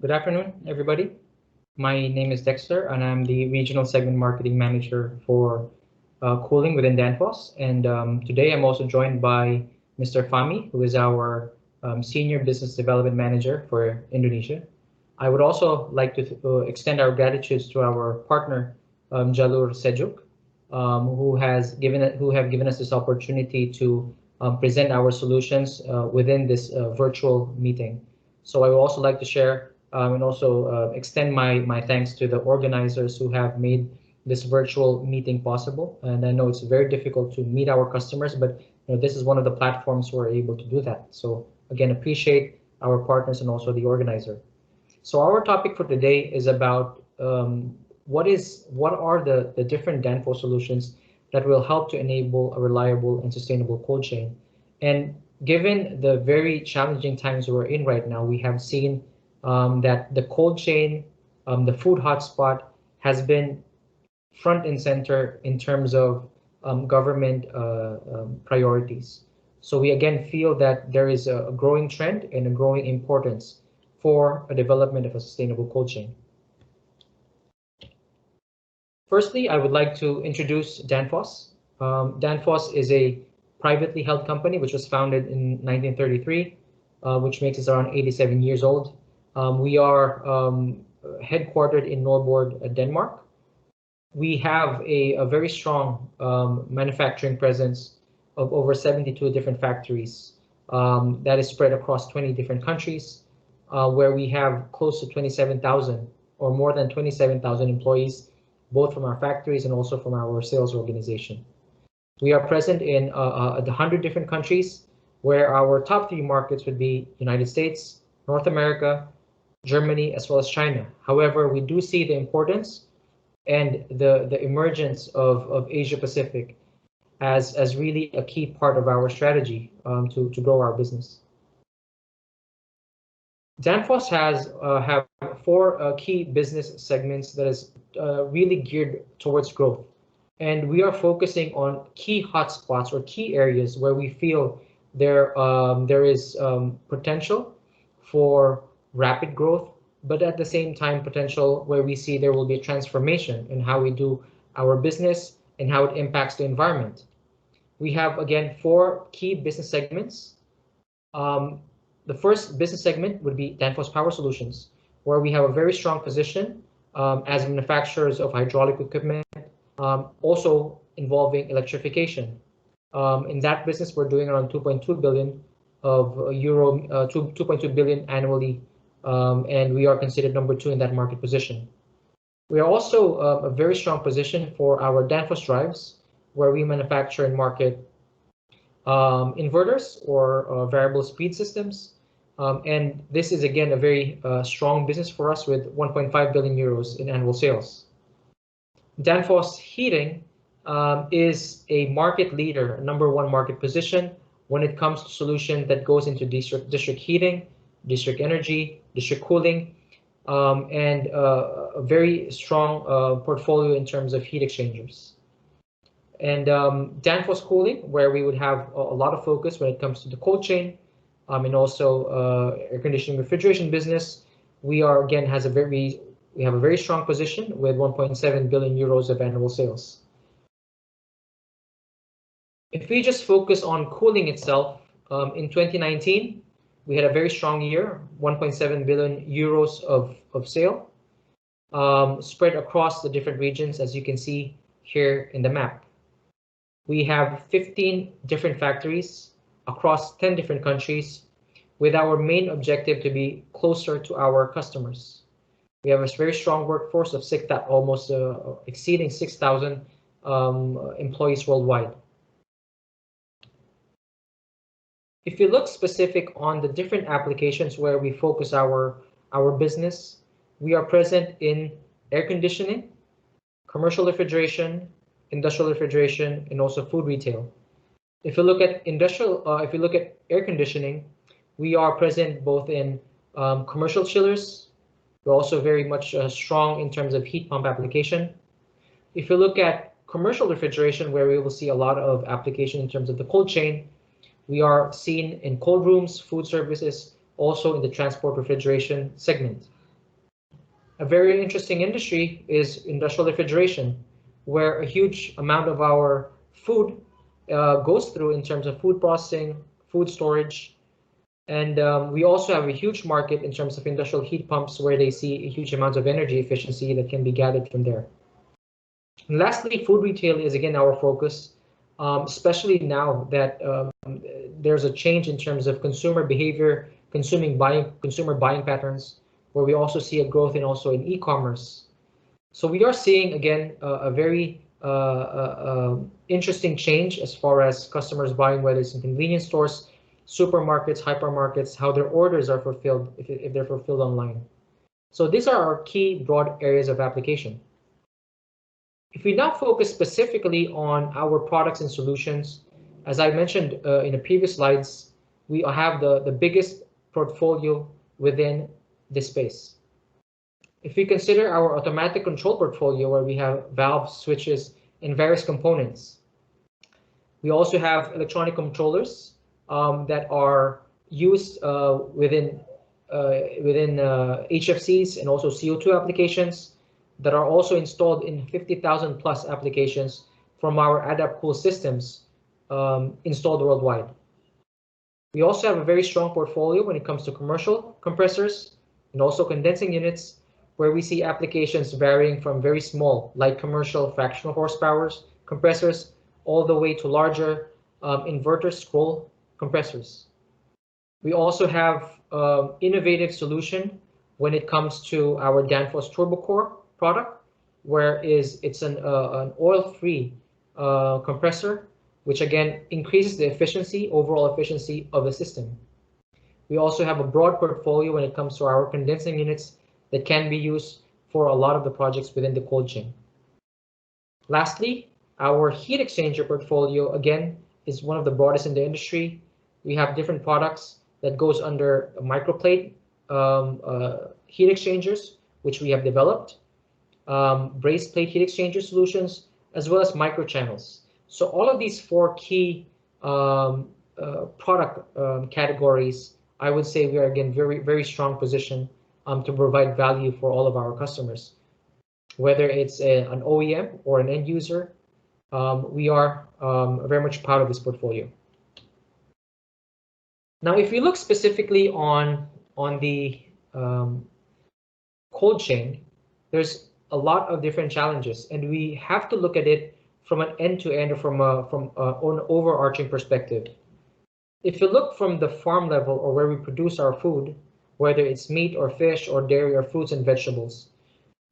Good afternoon, everybody. My name is Dexter, and I'm the Regional Segment Marketing Manager for cooling within Danfoss. And today I'm also joined by Mr. Fahmi, who is our Senior Business Development Manager for Indonesia. I would also like to extend our gratitude to our partner, Jalur Sejuk, who have given us this opportunity to present our solutions within this virtual meeting. So I would also like to share and also extend my thanks to the organizers who have made this virtual meeting possible. And I know it's very difficult to meet our customers, but this is one of the platforms who are able to do that. So again, appreciate our partners and also the organizer. So our topic for today is about what are the different Danfoss solutions that will help to enable a reliable and sustainable cold chain. And given the very challenging times we're in right now, we have seen that the cold chain, the food hotspot, has been front and center in terms of government priorities. So we again feel that there is a growing trend and a growing importance for a development of a sustainable cold chain. Firstly, I would like to introduce Danfoss. Danfoss is a privately held company which was founded in 1933, which makes us around 87 years old. We are headquartered in Norborg, Denmark. We have a very strong manufacturing presence of over 72 different factories that is spread across 20 different countries, where we have close to 27,000 or more than 27,000 employees, both from our factories and also from our sales organization. We are present in 100 different countries, where our top 3 markets would be United States, North America, Germany, as well as China. However, we do see the importance and the emergence of Asia Pacific as really a key part of our strategy to grow our business. Danfoss have 4 key business segments that is really geared towards growth. And we are focusing on key hotspots or key areas where we feel there is potential for rapid growth, but at the same time potential where we see there will be a transformation in how we do our business and how it impacts the environment. We have, again, 4 key business segments. The first business segment would be Danfoss Power Solutions, where we have a very strong position as manufacturers of hydraulic equipment, also involving electrification. In that business, we're doing around 2.2 billion of euro, 2.2 billion annually, and we are considered number 2 in that market position. We are also a very strong position for our Danfoss drives, where we manufacture and market inverters or variable speed systems. And this is, again, a very strong business for us with 1.5 billion euros in annual sales. Danfoss Heating is a market leader, number 1 market position when it comes to solution that goes into district heating, district energy, district cooling, and a very strong portfolio in terms of heat exchangers. And Danfoss Cooling, where we would have a lot of focus when it comes to the cold chain, and also air conditioning refrigeration business. We are, again, we have a very strong position with 1.7 billion euros of annual sales. If we just focus on cooling itself, in 2019, we had a very strong year, 1.7 billion euros of sale, spread across the different regions, as you can see here in the map. We have 15 different factories across 10 different countries, with our main objective to be closer to our customers. We have a very strong workforce of almost exceeding 6,000 employees worldwide. If you look specific on the different applications where we focus our business, we are present in air conditioning, commercial refrigeration, industrial refrigeration, and also food retail. If you look at air conditioning, we are present both in commercial chillers. We're also very much strong in terms of heat pump application. If you look at commercial refrigeration, where we will see a lot of application in terms of the cold chain, we are seen in cold rooms, food services, also in the transport refrigeration segment. A very interesting industry is industrial refrigeration, where a huge amount of our food goes through in terms of food processing, food storage, and we also have a huge market in terms of industrial heat pumps where they see a huge amount of energy efficiency that can be gathered from there. And lastly, food retail is again our focus, especially now that there's a change in terms of consumer behavior, consumer buying patterns, where we also see a growth in e-commerce. So we are seeing again a very interesting change as far as customers buying, whether it's in convenience stores, supermarkets, hypermarkets, how their orders are fulfilled if they're fulfilled online. So these are our key broad areas of application. If we now focus specifically on our products and solutions, as I mentioned in the previous slides, we have the biggest portfolio within this space. If we consider our automatic control portfolio, where we have valves, switches, and various components, we also have electronic controllers that are used within HFCs and also CO2 applications that are also installed in 50,000 plus applications from our AdaptCool systems installed worldwide. We also have a very strong portfolio when it comes to commercial compressors and also condensing units, where we see applications varying from very small, light commercial fractional horsepower compressors, all the way to larger inverter scroll compressors. We also have innovative solution when it comes to our Danfoss TurboCore product, where it's an oil-free compressor, which again increases the overall efficiency of the system. We also have a broad portfolio when it comes to our condensing units that can be used for a lot of the projects within the cold chain. Lastly, our heat exchanger portfolio, again, is one of the broadest in the industry. We have different products that goes under microplate heat exchangers, which we have developed, brace plate heat exchanger solutions, as well as microchannels. So all of these four key product categories, I would say we are again very strong position to provide value for all of our customers. Whether it's an OEM or an end user, we are very much proud of this portfolio. Now, if you look specifically on the cold chain, there's a lot of different challenges, and we have to look at it from an end-to-end or from an overarching perspective. If you look from the farm level or where we produce our food, whether it's meat or fish or dairy or fruits and vegetables,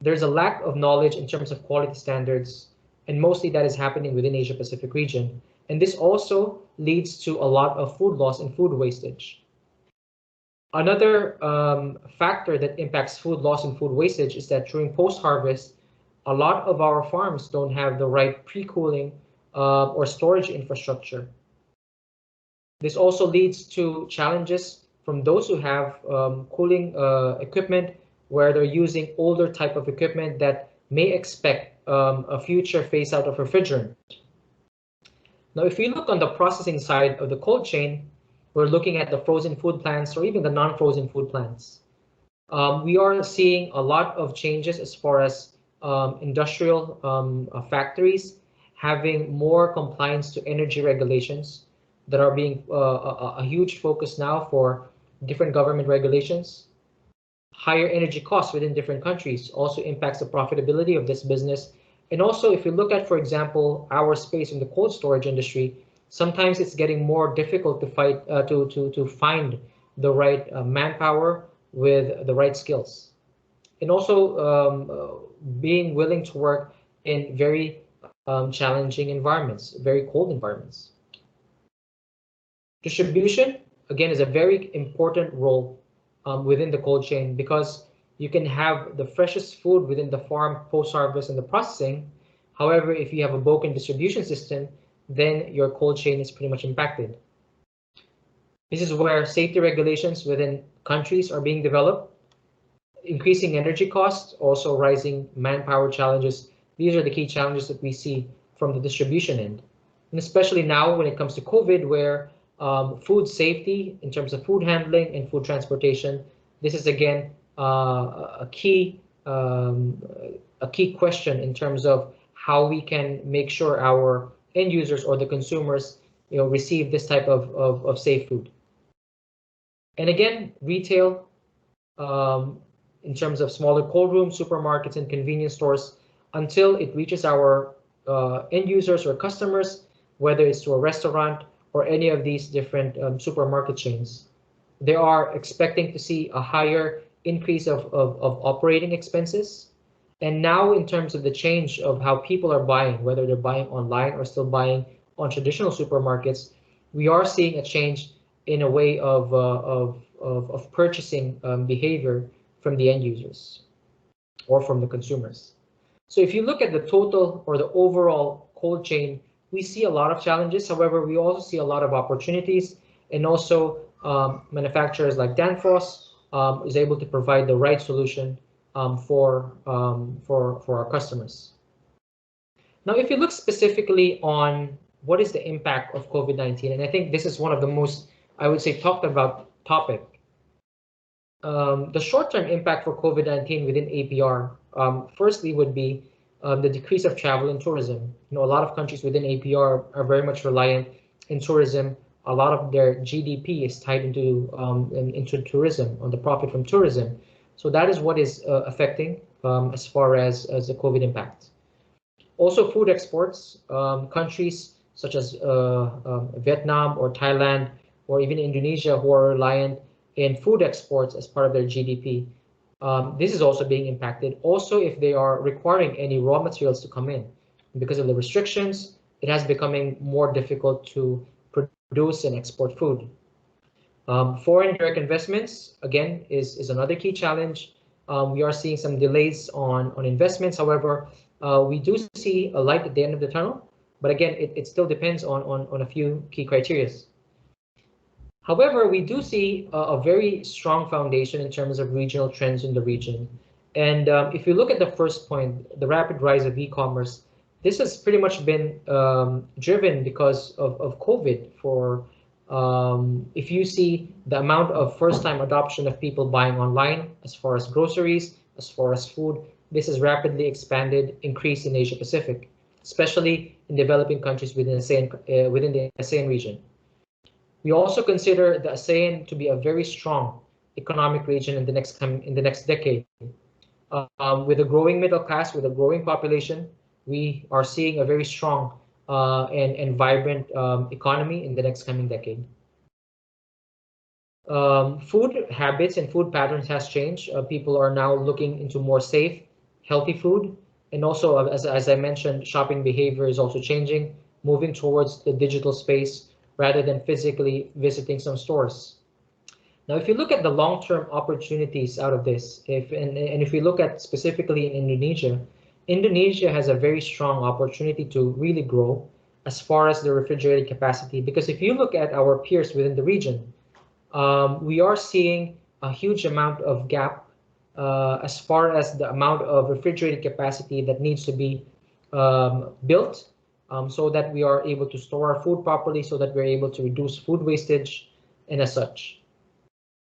there's a lack of knowledge in terms of quality standards, and mostly that is happening within Asia Pacific region. And this also leads to a lot of food loss and food wastage. Another factor that impacts food loss and food wastage is that during post-harvest, a lot of our farms don't have the right pre-cooling or storage infrastructure. This also leads to challenges from those who have cooling equipment, where they're using older type of equipment that may expect a future phase out of refrigerant. Now, if we look on the processing side of the cold chain, we're looking at the frozen food plants or even the non-frozen food plants. We are seeing a lot of changes as far as industrial factories having more compliance to energy regulations that are being a huge focus now for different government regulations. Higher energy costs within different countries also impacts the profitability of this business. And also, if you look at, for example, our space in the cold storage industry, sometimes it's getting more difficult to find the right manpower with the right skills. And also being willing to work in very challenging environments, very cold environments. Distribution, again, is a very important role within the cold chain, because you can have the freshest food within the farm post-harvest and the processing. However, if you have a broken distribution system, then your cold chain is pretty much impacted. This is where safety regulations within countries are being developed, increasing energy costs, also rising manpower challenges. These are the key challenges that we see from the distribution end. And especially now when it comes to COVID, where Food safety in terms of food handling and food transportation. This is again a key question in terms of how we can make sure our end users or the consumers, receive this type of safe food. And again, retail, in terms of smaller cold rooms, supermarkets, and convenience stores, until it reaches our end users or customers, whether it's to a restaurant or any of these different supermarket chains. They are expecting to see a higher increase of operating expenses. And now in terms of the change of how people are buying, whether they're buying online or still buying on traditional supermarkets, we are seeing a change in a way of purchasing behavior from the end users or from the consumers. So if you look at the total or the overall cold chain, we see a lot of challenges. However, we also see a lot of opportunities, and also manufacturers like Danfoss is able to provide the right solution for our customers. Now, if you look specifically on what is the impact of COVID-19, and I think this is one of the most, I would say, talked about topic. The short-term impact for COVID-19 within APR, firstly, would be the decrease of travel and tourism. A lot of countries within APR are very much reliant in tourism. A lot of their GDP is tied into tourism, on the profit from tourism. So that is what is affecting as far as the COVID impact. Also, food exports, countries such as Vietnam or Thailand or even Indonesia, who are reliant in food exports as part of their GDP. This is also being impacted. Also, if they are requiring any raw materials to come in, because of the restrictions, it has becoming more difficult to produce and export food. Foreign direct investments, again, is another key challenge. We are seeing some delays on investments. However, we do see a light at the end of the tunnel, but again, it still depends on a few key criteria. However, we do see a very strong foundation in terms of regional trends in the region. And if you look at the first point, the rapid rise of e-commerce, this has pretty much been driven because of COVID. If you see the amount of first-time adoption of people buying online, as far as groceries, as far as food, this has rapidly expanded, increased in Asia Pacific, especially in developing countries within the ASEAN region. We also consider the ASEAN to be a very strong economic region in the next decade. With a growing middle class, with a growing population, we are seeing a very strong and vibrant economy in the next coming decade. Food habits and food patterns has changed. People are now looking into more safe, healthy food. And also, as I mentioned, shopping behavior is also changing, moving towards the digital space rather than physically visiting some stores. Now, if you look at the long-term opportunities out of this, if we look at specifically in Indonesia, Indonesia has a very strong opportunity to really grow as far as the refrigerated capacity, because if you look at our peers within the region, we are seeing a huge amount of gap as far as the amount of refrigerated capacity that needs to be built so that we are able to store our food properly, so that we're able to reduce food wastage and as such.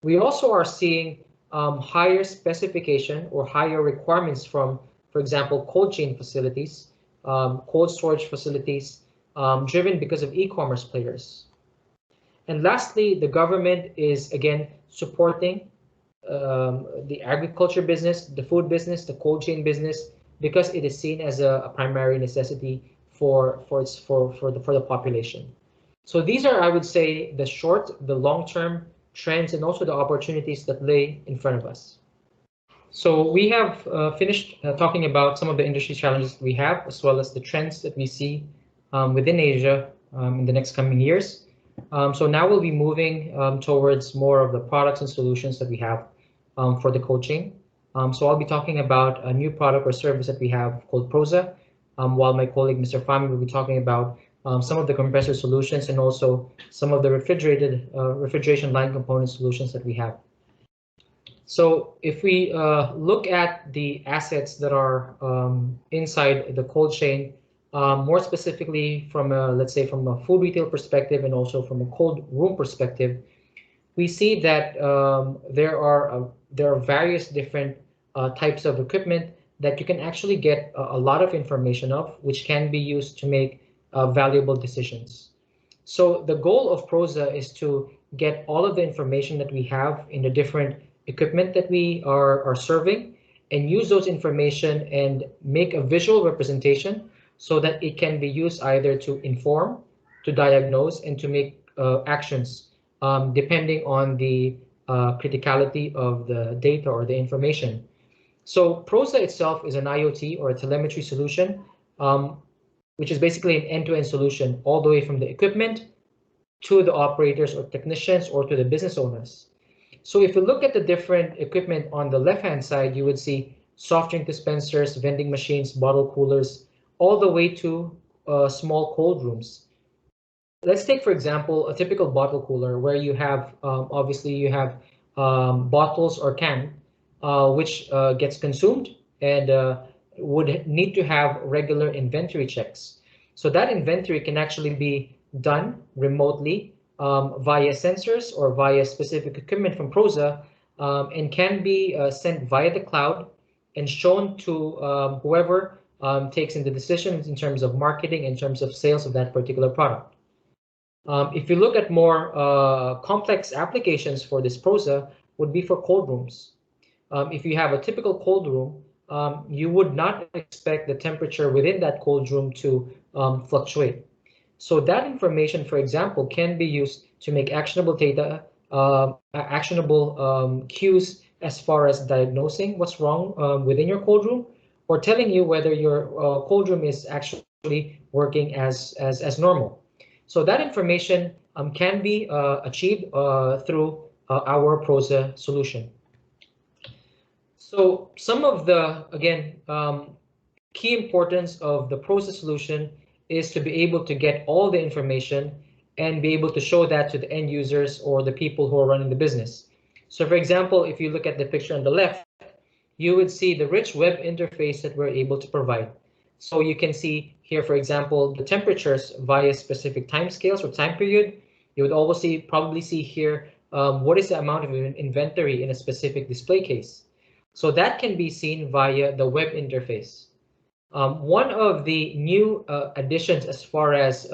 We also are seeing higher specification or higher requirements from, for example, cold chain facilities, cold storage facilities, driven because of e-commerce players. And lastly, the government is again supporting the agriculture business, the food business, the cold chain business, because it is seen as a primary necessity for the population. So these are, I would say, the short, the long-term trends, and also the opportunities that lay in front of us. So we have finished talking about some of the industry challenges we have, as well as the trends that we see within Asia in the next coming years. So now we'll be moving towards more of the products and solutions that we have for the cold chain. So I'll be talking about a new product or service that we have called Prosa, while my colleague Mr. Fahmi will be talking about some of the compressor solutions and also some of the refrigeration line component solutions that we have. So if we look at the assets that are inside the cold chain, More specifically from a, let's say from a food retail perspective and also from a cold room perspective, we see that there are various different types of equipment that you can actually get a lot of information of, which can be used to make valuable decisions. So the goal of Prosa is to get all of the information that we have in the different equipment that we are serving and use those information and make a visual representation so that it can be used either to inform, to diagnose, and to make actions depending on the criticality of the data or the information. So Prosa itself is an IoT or a telemetry solution, which is basically an end-to-end solution all the way from the equipment to the operators or technicians or to the business owners. So if you look at the different equipment on the left-hand side, you would see soft drink dispensers, vending machines, bottle coolers, all the way to small cold rooms. Let's take, for example, a typical bottle cooler where you have, obviously you have bottles or can, which gets consumed and would need to have regular inventory checks. So that inventory can actually be done remotely via sensors or via specific equipment from Prosa, and can be sent via the cloud and shown to whoever takes in the decisions in terms of marketing, in terms of sales of that particular product. If you look at more complex applications for this Prosa, would be for cold rooms. If you have a typical cold room, you would not expect the temperature within that cold room to fluctuate. So that information, for example, can be used to make actionable data, actionable cues as far as diagnosing what's wrong within your cold room, or telling you whether your cold room is actually working as normal. So that information can be achieved through our Prosa solution. So some of the, again, key importance of the Prosa solution is to be able to get all the information and be able to show that to the end users or the people who are running the business. So for example, if you look at the picture on the left, you would see the rich web interface that we're able to provide. So you can see here, for example, the temperatures via specific timescales or time period. You would also probably see here what is the amount of inventory in a specific display case. So that can be seen via the web interface. One of the new additions as far as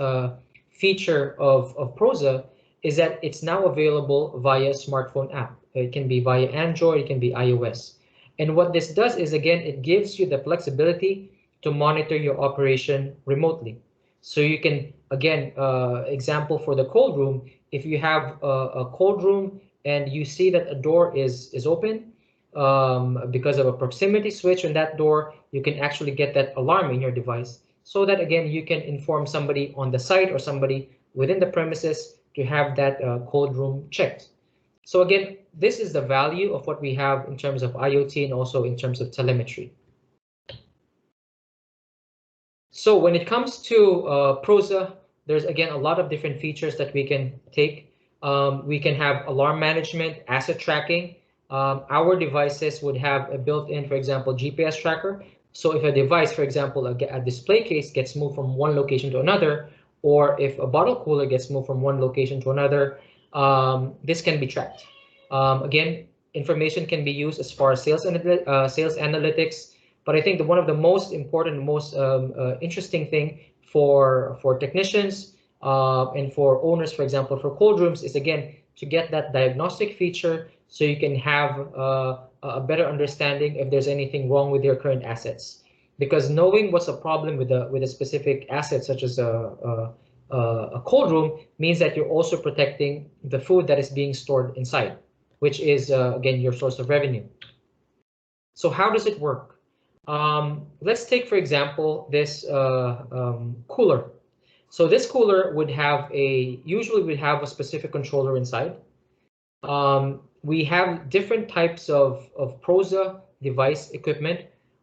feature of Prosa is that it's now available via smartphone app. It can be via Android, it can be iOS. And what this does is, again, it gives you the flexibility to monitor your operation remotely. So you can, again, example for the cold room, if you have a cold room and you see that a door is open, because of a proximity switch on that door, you can actually get that alarm in your device so that, again, you can inform somebody on the site or somebody within the premises to have that cold room checked. So again, this is the value of what we have in terms of IoT and also in terms of telemetry. So when it comes to Prosa, there's again a lot of different features that we can take. We can have alarm management, asset tracking. Our devices would have a built-in, for example, GPS tracker. So if a device, for example, a display case gets moved from one location to another, or if a bottle cooler gets moved from one location to another, this can be tracked. Again, information can be used as far as sales analytics, but I think one of the most important, most interesting thing for technicians and for owners, for example, for cold rooms, is again to get that diagnostic feature so you can have a better understanding if there's anything wrong with your current assets. Because knowing what's a problem with a specific asset, such as a cold room, means that you're also protecting the food that is being stored inside, which is again your source of revenue. So how does it work? Let's take, for example, this cooler. So this cooler would have usually would have a specific controller inside. We have different types of Prosa device equipment,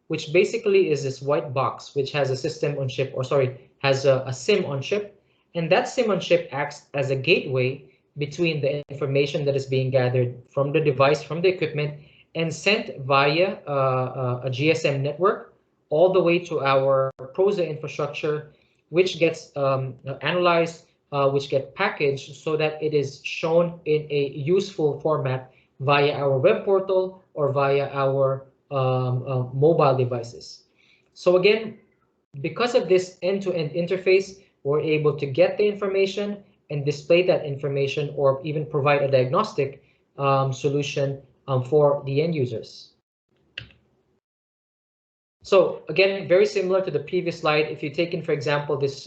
which basically is this white box, which has a system on chip, or sorry, has a SIM on chip. And that SIM on chip acts as a gateway between the information that is being gathered from the device, from the equipment, and sent via a GSM network all the way to our PROSA infrastructure, which gets analyzed, which get packaged so that it is shown in a useful format via our web portal or via our mobile devices. So again, because of this end-to-end interface, we're able to get the information and display that information, or even provide a diagnostic solution for the end users. So again, very similar to the previous slide. If you take in, for example, this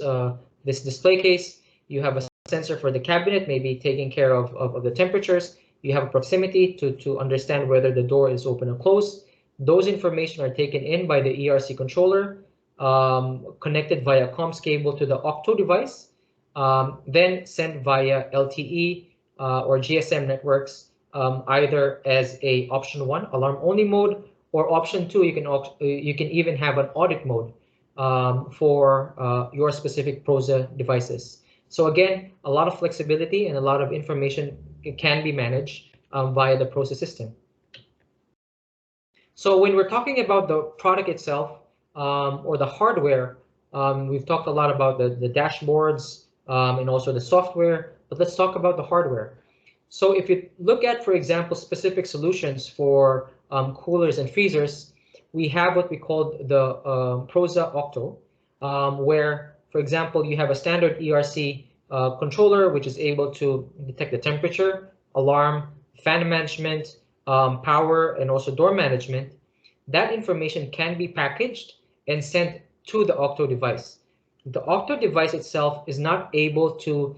display case, you have a sensor for the cabinet, maybe taking care of the temperatures. You have a proximity to understand whether the door is open or closed. Those information are taken in by the ERC controller, connected via comms cable to the Octo device, then sent via LTE or GSM networks, either as a option 1 alarm only mode, or option 2 you can even have an audit mode for your specific PROSA devices. So again, a lot of flexibility and a lot of information can be managed via the PROSA system. So when we're talking about the product itself, or the hardware, we've talked a lot about the dashboards and also the software, but let's talk about the hardware. So if you look at, for example, specific solutions for coolers and freezers, we have what we call the PROSA Octo, where, for example, you have a standard ERC controller, which is able to detect the temperature, alarm, fan management, power, and also door management. That information can be packaged and sent to the Octo device. The Octo device itself is not able to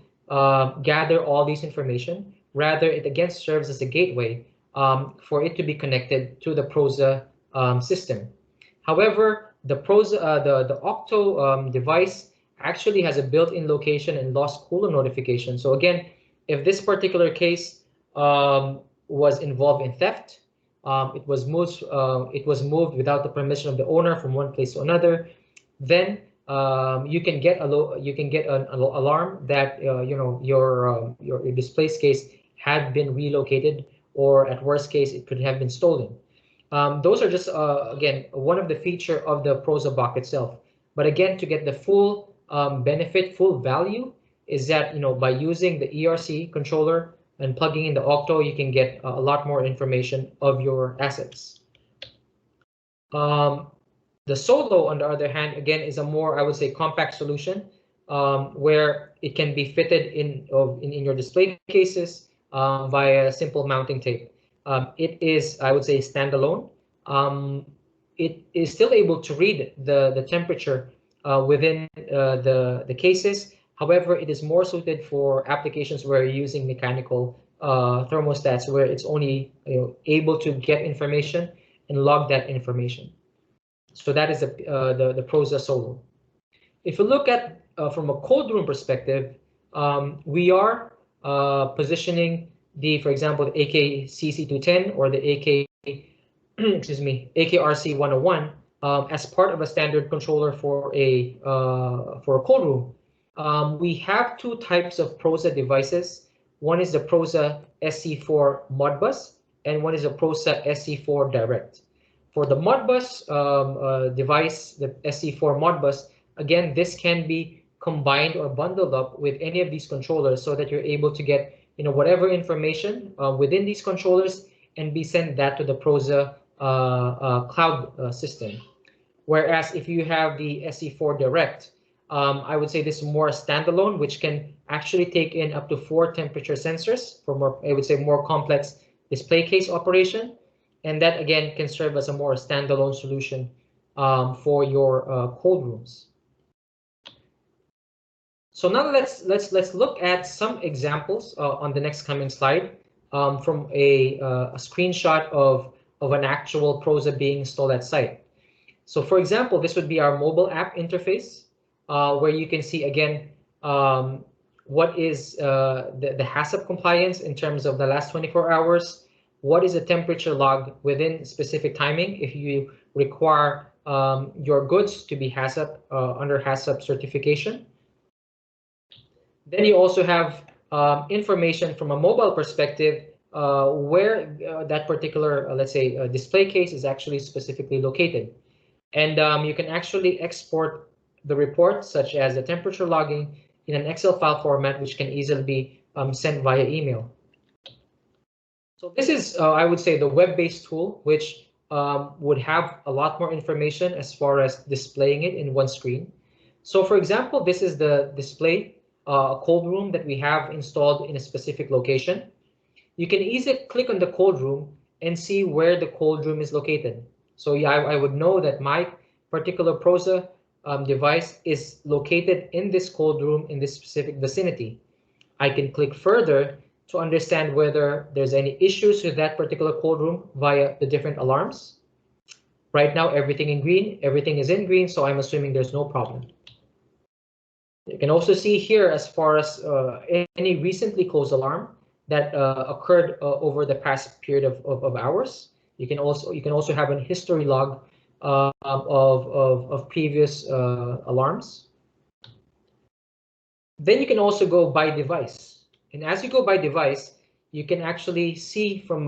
gather all these information. Rather, it again serves as a gateway for it to be connected to the PROSA system. However, the Octo device actually has a built-in location and lost cooler notification. So again, if this particular case was involved in theft, it was moved without the permission of the owner from one place to another, then you can get an alarm that your display case had been relocated, or at worst case it could have been stolen. Those are just again one of the feature of the PROSA box itself. But again, to get the full benefit, full value, is that by using the ERC controller and plugging in the Octo, you can get a lot more information of your assets. The Solo, on the other hand, again, is a more, I would say, compact solution where it can be fitted in your display cases via simple mounting tape. It is, I would say, standalone. It is still able to read the temperature within the cases. However, it is more suited for applications where you're using mechanical thermostats, where it's only able to get information and log that information. So that is the PROSA Solo. If you look at from a cold room perspective, we are positioning for example, the AKCC210 or the excuse me, AKRC101 as part of a standard controller for a cold room. We have two types of PROSA devices. One is the PROSA SC4 Modbus, and one is a PROSA SC4 Direct. For the Modbus device, the SC4 Modbus, again, this can be combined or bundled up with any of these controllers so that you're able to get whatever information within these controllers and be sent that to the PROSA cloud system. Whereas if you have the SC4 Direct, I would say this is more standalone, which can actually take in up to 4 temperature sensors for more, I would say, more complex display case operation. And that again can serve as a more standalone solution for your cold rooms. So now let's look at some examples on the next coming slide from a screenshot of an actual PROSA being installed at site. So for example, this would be our mobile app interface where you can see again what is the HACCP compliance in terms of the last 24 hours. What is the temperature log within specific timing if you require your goods to be HACCP under HACCP certification. Then you also have information from a mobile perspective where that particular, let's say, display case is actually specifically located. And you can actually export the report, such as the temperature logging, in an Excel file format, which can easily be sent via email. So this is, I would say, the web-based tool, which would have a lot more information as far as displaying it in one screen. So for example, this is the display, cold room that we have installed in a specific location. You can easily click on the cold room and see where the cold room is located. So yeah, I would know that my particular Prosa device is located in this cold room in this specific vicinity. I can click further to understand whether there's any issues with that particular cold room via the different alarms. Right now, everything is in green, so I'm assuming there's no problem. You can also see here as far as any recently closed alarm that occurred over the past period of hours. You can also have a history log of previous alarms. Then you can also go by device, and as you go by device, you can actually see from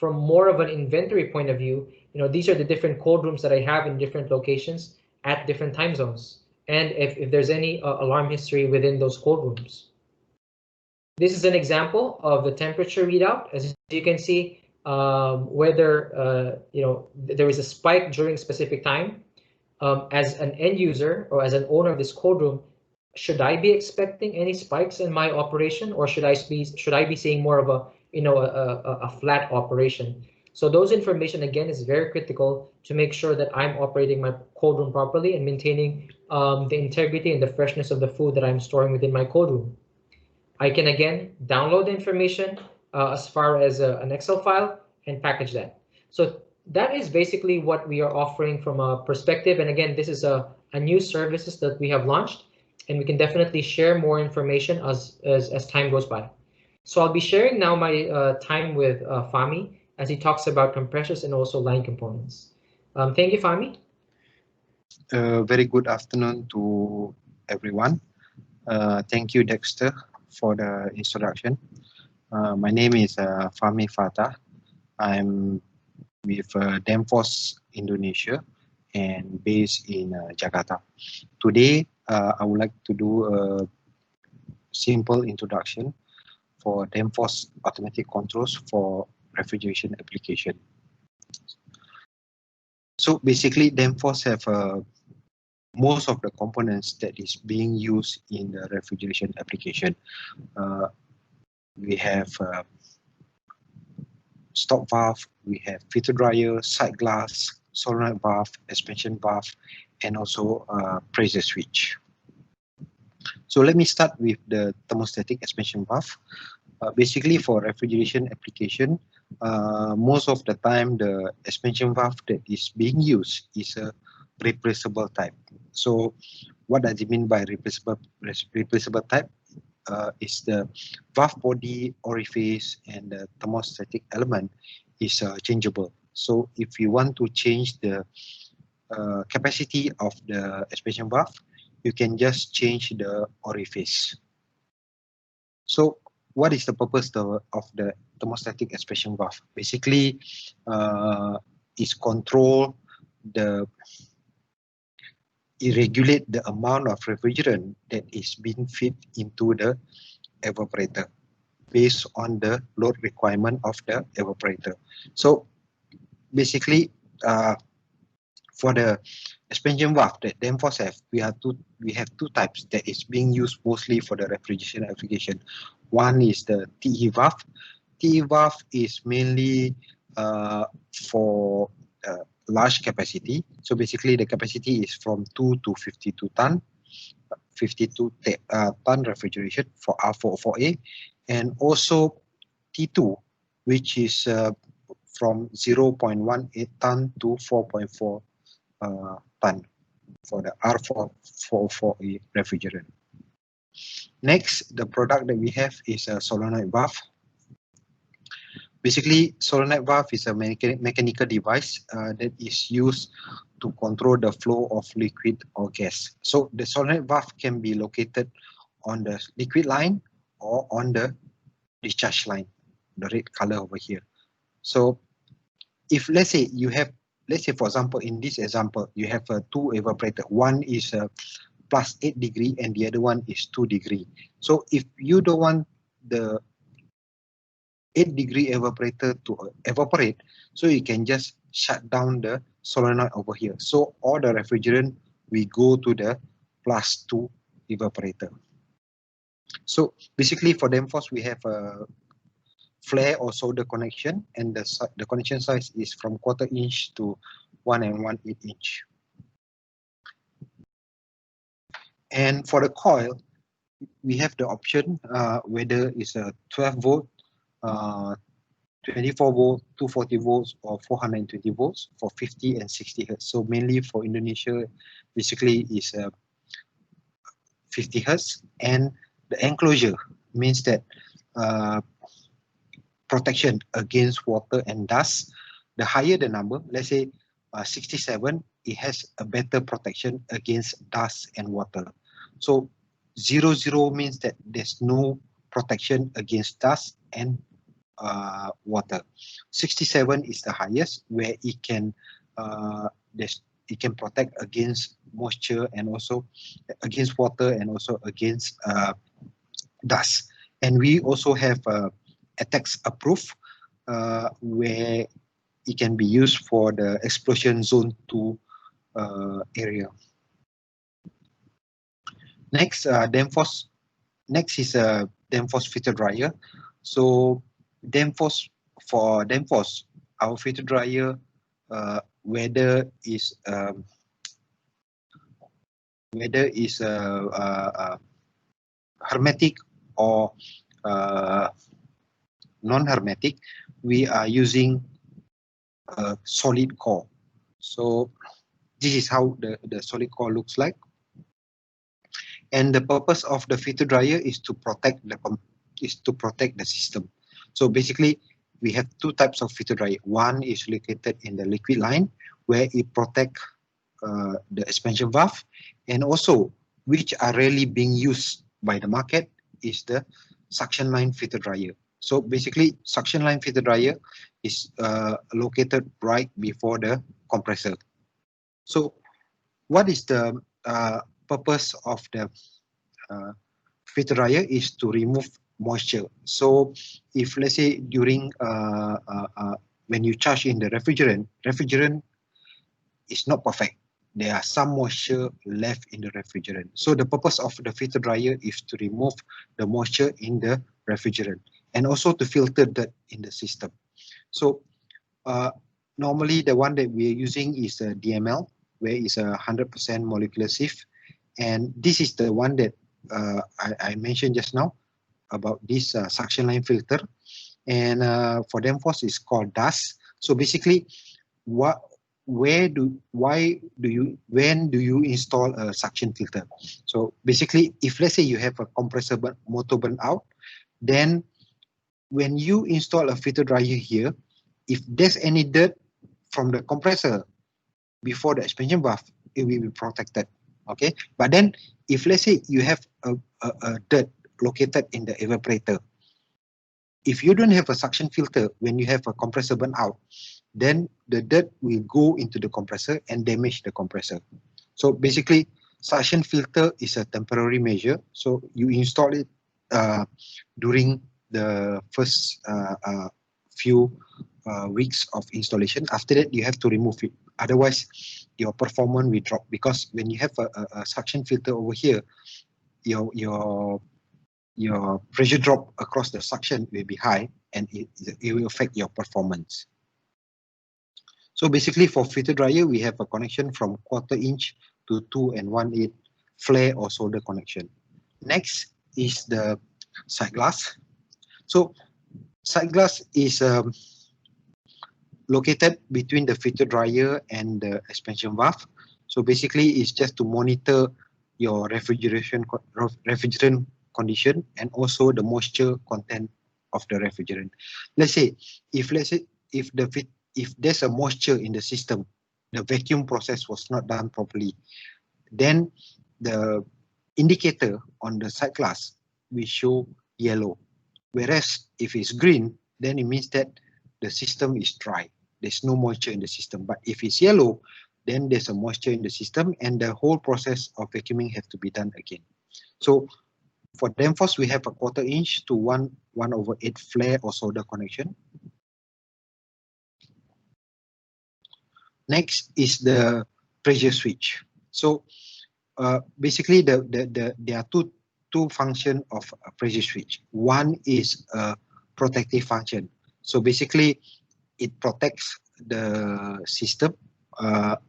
more of an inventory point of view. These are the different cold rooms that I have in different locations at different time zones, and if there's any alarm history within those cold rooms. This is an example of the temperature readout. As you can see, whether there is a spike during specific time. As an end user or as an owner of this cold room, should I be expecting any spikes in my operation, or should I be seeing more of a flat operation? So those information again is very critical to make sure that I'm operating my cold room properly and maintaining the integrity and the freshness of the food that I'm storing within my cold room. I can again download the information as far as an Excel file and package that. So that is basically what we are offering from a perspective. And again, this is a new services that we have launched, and we can definitely share more information as time goes by. So I'll be sharing now my time with Fahmi as he talks about compressors and also line components. Thank you, Fahmi. Very good afternoon to everyone. Thank you, Dexter, for the introduction. My name is Fahmi Fatah. I'm with Danfoss Indonesia and based in Jakarta. Today, I would like to do a simple introduction for Danfoss automatic controls for refrigeration application. So basically, Danfoss have most of the components that is being used in the refrigeration application. We have stop valve, we have filter dryer, side glass, solenoid valve, expansion valve, and also pressure switch. So let me start with the thermostatic expansion valve. Basically for refrigeration application, most of the time the expansion valve that is being used is a replaceable type. So what does it mean by replaceable type? Is the valve body, orifice, and the thermostatic element is changeable. So if you want to change the capacity of the expansion valve, you can just change the orifice. So what is the purpose of the thermostatic expansion valve? Basically, is control regulate the amount of refrigerant that is being fed into the evaporator based on the load requirement of the evaporator. So basically, for the expansion valve that Danfoss have, we have two types that is being used mostly for the refrigeration application. One is the TE valve. TE valve is mainly for large capacity. So basically the capacity is from 2 to 52 ton, 52 ton refrigeration for R404A, and also T2, which is from 0.18 ton to 4.4 ton for the R404A refrigerant. Next, the product that we have is a solenoid valve. Basically, solenoid valve is a mechanical device that is used to control the flow of liquid or gas. So the solenoid valve can be located on the liquid line or on the discharge line, the red color over here. So if let's say you have let's say, for example, in this example, you have two evaporator. One is plus 8 degree and the other one is 2 degree. So if you don't want the 8 degree evaporator to evaporate, so you can just shut down the solenoid over here. So all the refrigerant we go to the plus 2 evaporator. So basically for Danfoss we have a flare or solder connection, and the connection size is from 1/4 inch to 1 1/8 inch. And for the coil, we have the option whether it's a 12 volt, 24 volt, 240 volts, or 420 volts for 50 and 60 hertz. So mainly for Indonesia, basically is 50 hertz, and the enclosure means that protection against water and dust. The higher the number, let's say 67, it has a better protection against dust and water. So 00 means that there's no protection against dust and water. 67 is the highest, where it can protect against moisture and also against water and also against dust. And we also have ATEX approved, where it can be used for the explosion zone 2 area. Next, Danfoss. Next is a Danfoss filter dryer. So for Danfoss, our filter dryer, whether is hermetic or non-hermetic, we are using a solid core. So this is how the solid core looks like. And the purpose of the filter dryer is to protect the system. So basically, we have two types of filter dryer. One is located in the liquid line, where it protects the expansion valve, and also which are rarely being used by the market is the suction line filter dryer. So basically, suction line filter dryer is located right before the compressor. So what is the purpose of the filter dryer is to remove moisture. So if let's say during when you charge in the refrigerant is not perfect. There are some moisture left in the refrigerant. So the purpose of the filter dryer is to remove the moisture in the refrigerant and also to filter that in the system. So normally the one that we are using is a DML, where it's 100% molecular sieve. And this is the one that I mentioned just now about this suction line filter. And for Danfoss, it's called DAS. So basically, when do you install a suction filter? So basically, if let's say you have a compressor motor burn out, then when you install a filter dryer here, if there's any dirt from the compressor before the expansion valve, it will be protected. Okay, but then if let's say you have a dirt located in the evaporator, if you don't have a suction filter when you have a compressor burn out, then the dirt will go into the compressor and damage the compressor. So basically, suction filter is a temporary measure. So you install it during the first few weeks of installation. After that, you have to remove it. Otherwise, your performance will drop, because when you have a suction filter over here, your pressure drop across the suction will be high, and it will affect your performance. So basically, for filter dryer, we have a connection from 1/4 inch to 2 1/8 flare or solder connection. Next is the side glass. So side glass is located between the filter dryer and the expansion valve. So basically, it's just to monitor your refrigerant condition and also the moisture content of the refrigerant. Let's say if there's a moisture in the system, the vacuum process was not done properly, then the indicator on the side glass will show yellow. Whereas if it's green, then it means that the system is dry. there's no moisture in the system. But if it's yellow, then there's a moisture in the system and the whole process of vacuuming have to be done again. So for Danfoss, we have a 1/4 inch to 1/8 flare or solder connection. Next is the pressure switch. So basically there are two function of a pressure switch. One is a protective function. So basically it protects the system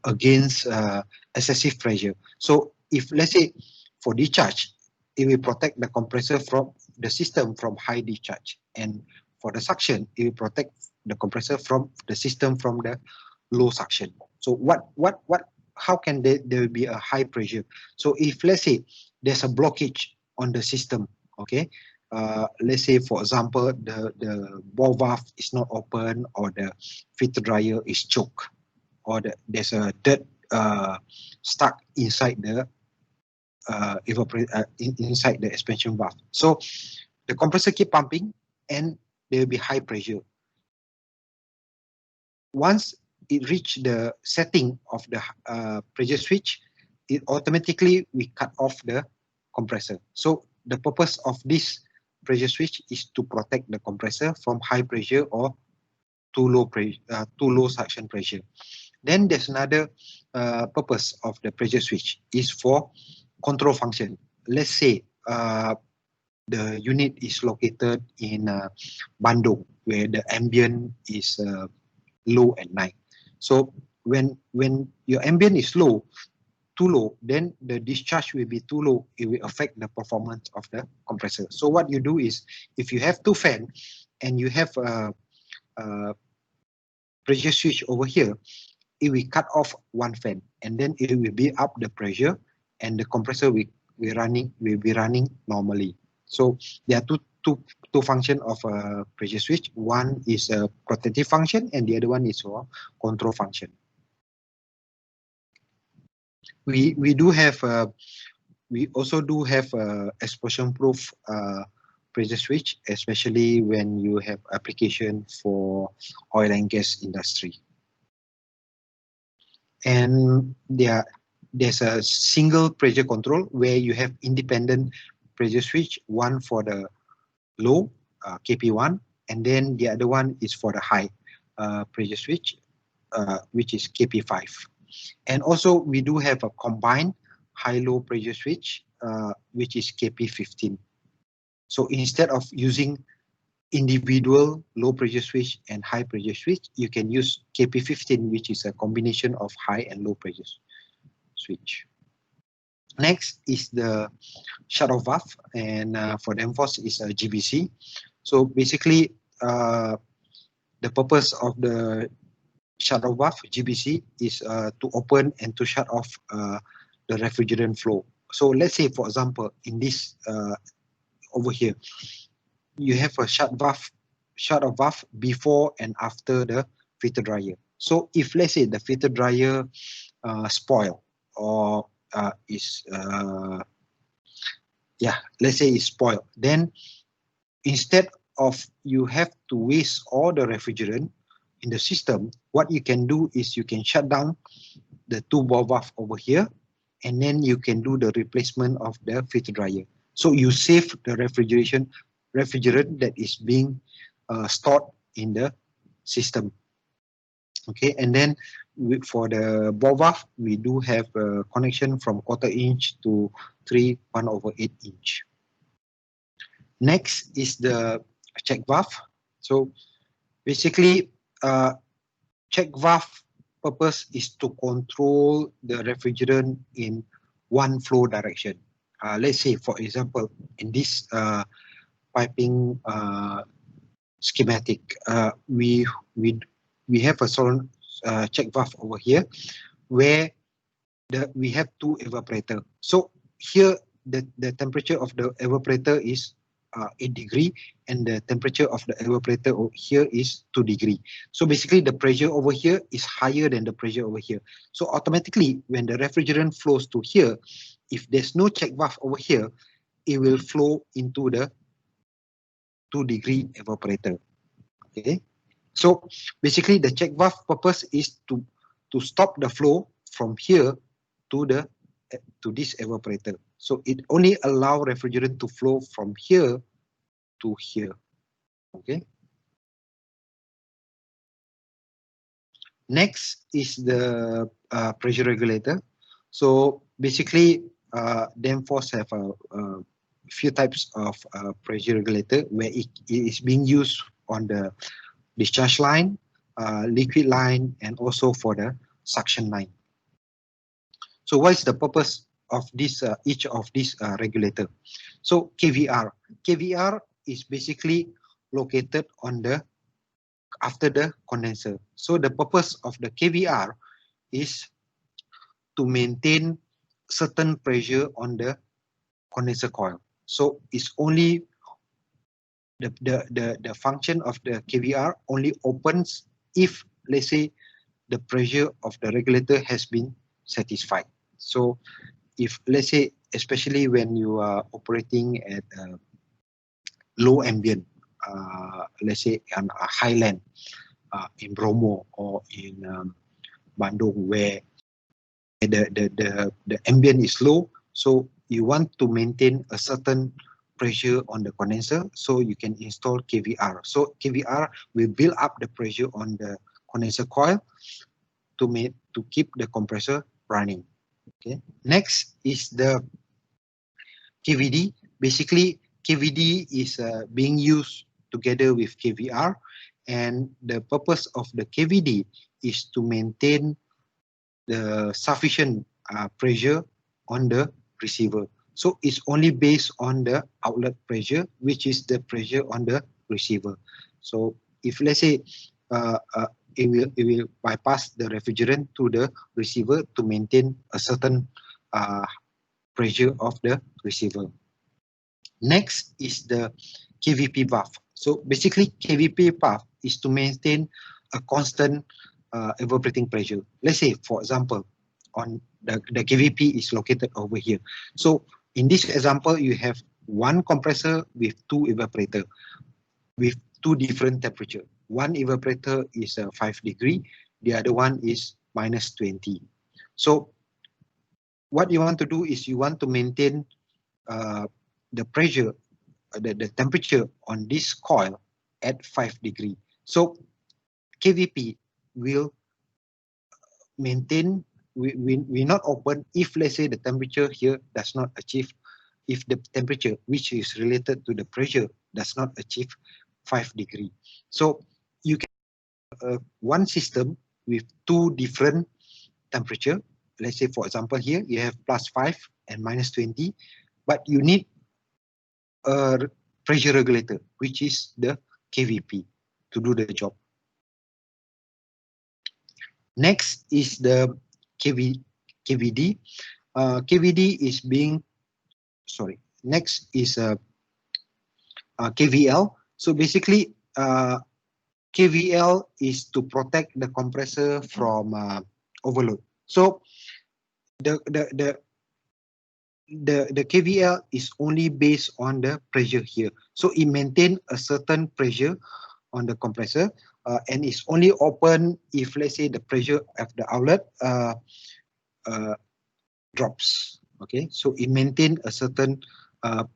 against excessive pressure. So if let's say for discharge, it will protect the compressor from the system from high discharge, and for the suction, it will protect the compressor from the system from the low suction. So how can there will be a high pressure? So if let's say there's a blockage on the system, okay, let's say for example the ball valve is not open, or the filter dryer is choked, or there's a dirt stuck inside the inside the expansion valve. So the compressor keep pumping and there will be high pressure. Once it reach the setting of the pressure switch, it automatically we cut off the compressor. So the purpose of this pressure switch is to protect the compressor from high pressure or too low suction pressure. Then there's another purpose of the pressure switch is for control function. Let's say the unit is located in Bandung, where the ambient is low at night. So when your ambient is too low, then the discharge will be too low. It will affect the performance of the compressor. So what you do is, if you have two fans and you have a pressure switch over here, it will cut off one fan, and then it will be up the pressure, and the compressor will be running normally. So there are two function of a pressure switch. One is a protective function, and the other one is a control function. We also do have explosion proof pressure switch, especially when you have application for oil and gas industry. And there's a single pressure control where you have independent pressure switch, one for the low KP1, and then the other one is for the high pressure switch, which is KP5. And also we do have a combined high-low pressure switch, which is KP15. So instead of using individual low pressure switch and high pressure switch, you can use KP15, which is a combination of high and low pressure switch. Next is the shut-off valve, and for Danfoss is a GBC. So basically, the purpose of the shut-off valve GBC is to open and to shut off the refrigerant flow. So let's say, for example, in this over here, you have a shut-off valve before and after the filter dryer. So if let's say the filter dryer spoil, or let's say it's spoiled, then instead of you have to waste all the refrigerant in the system, what you can do is you can shut down the two ball valve over here, and then you can do the replacement of the filter dryer. So you save the refrigerant that is being stored in the system. Okay, and then for the ball valve, we do have a connection from 1/4 inch to 1/8 inch. Next is the check valve. So basically, check valve purpose is to control the refrigerant in one flow direction. Let's say, for example, in this piping schematic, we have a solid check valve over here, where we have two evaporator. So here the temperature of the evaporator is 8 degree, and the temperature of the evaporator here is 2 degree. So basically the pressure over here is higher than the pressure over here. So automatically when the refrigerant flows to here, if there's no check valve over here, it will flow into the 2 degree evaporator. Okay. So basically the check valve purpose is to stop the flow from here to the to this evaporator. So it only allow refrigerant to flow from here to here. Okay. Next is the pressure regulator. So basically, Danfoss have a few types of pressure regulator where it is being used on the discharge line, liquid line, and also for the suction line. So what is the purpose of this each of these regulator? So KVR is basically located on the after the condenser. So the purpose of the KVR is to maintain certain pressure on the condenser coil. So it's only the function of the KVR only opens if, let's say, the pressure of the regulator has been satisfied. So if, let's say, especially when you are operating at low ambient, let's say on a highland in Bromo or in Bandung, where the ambient is low, so you want to maintain a certain pressure on the condenser, so you can install KVR. So KVR will build up the pressure on the condenser coil to keep the compressor running. Okay. Next is the KVD. Basically, KVD is being used together with KVR, and the purpose of the KVD is to maintain the sufficient pressure on the receiver. So it's only based on the outlet pressure, which is the pressure on the receiver. So if, let's say, it will bypass the refrigerant to the receiver to maintain a certain pressure of the receiver. Next is the KVP valve. So basically, KVP valve is to maintain a constant evaporating pressure. Let's say, for example, on the KVP is located over here. So in this example, you have one compressor with two evaporator with two different temperature. One evaporator is 5 degree, the other one is -20. So what you want to do is you want to maintain the pressure, the temperature on this coil at 5 degree. So KVP will maintain, we not open if, let's say, the temperature here does not achieve, if the temperature which is related to the pressure does not achieve 5 degree. So you can one system with two different temperature. Let's say, for example, here you have +5 and -20, but you need a pressure regulator, which is the KVP, to do the job. Next is the KVD. KVD is being, sorry, next is KVL. So basically, KVL is to protect the compressor from overload. So the KVL is only based on the pressure here. So it maintains a certain pressure on the compressor, and it's only open if, let's say, the pressure of the outlet drops. Okay, so it maintains a certain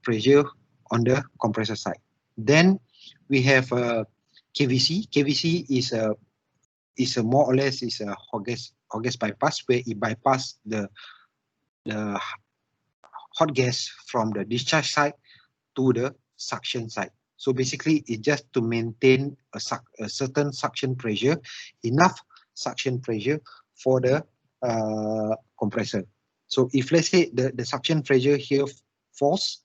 pressure on the compressor side. Then we have KVC. KVC is a more or less is a hot gas bypass, where it bypass the hot gas from the discharge side to the suction side. So basically, it's just to maintain a certain suction pressure, enough suction pressure for the compressor. So if, let's say, the suction pressure here falls,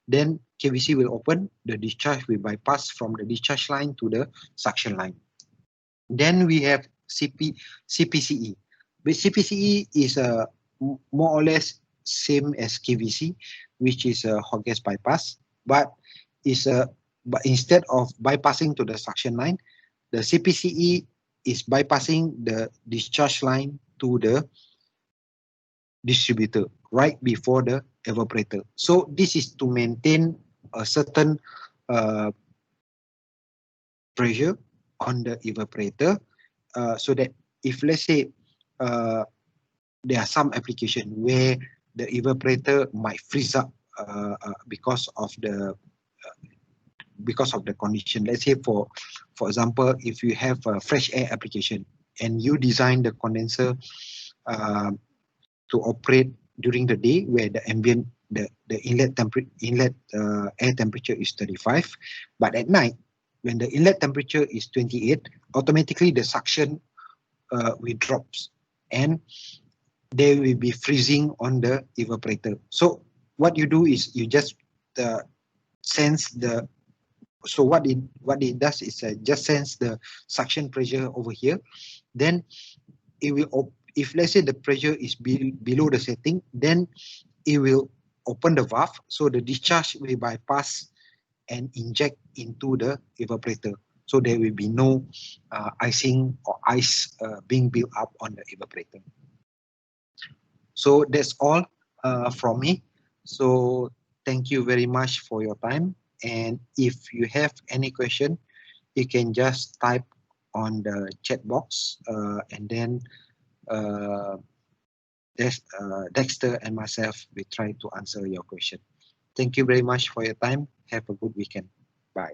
then KVC will open, the discharge will bypass from the discharge line to the suction line. Then we have CPCE. But CPCE is more or less same as KVC, which is a hot gas bypass, but but instead of bypassing to the suction line, the CPCE is bypassing the discharge line to the distributor right before the evaporator. So this is to maintain a certain pressure on the evaporator, so that if let's say there are some application where the evaporator might freeze up because of the condition. Let's say for example, if you have a fresh air application and you design the condenser to operate during the day where the ambient the inlet air temperature is 35, but at night when the inlet temperature is 28, automatically the suction will drops and they will be freezing on the evaporator. So what you do is you just sense the, so what it does is just sense the suction pressure over here. Then it will, if let's say the pressure is below the setting, then it will open the valve, so the discharge will bypass and inject into the evaporator. So there will be no icing or ice being built up on the evaporator. So that's all from me. So thank you very much for your time. And if you have any question, you can just type on the chat box, and then Dexter and myself will try to answer your question. Thank you very much for your time. Have a good weekend. Bye.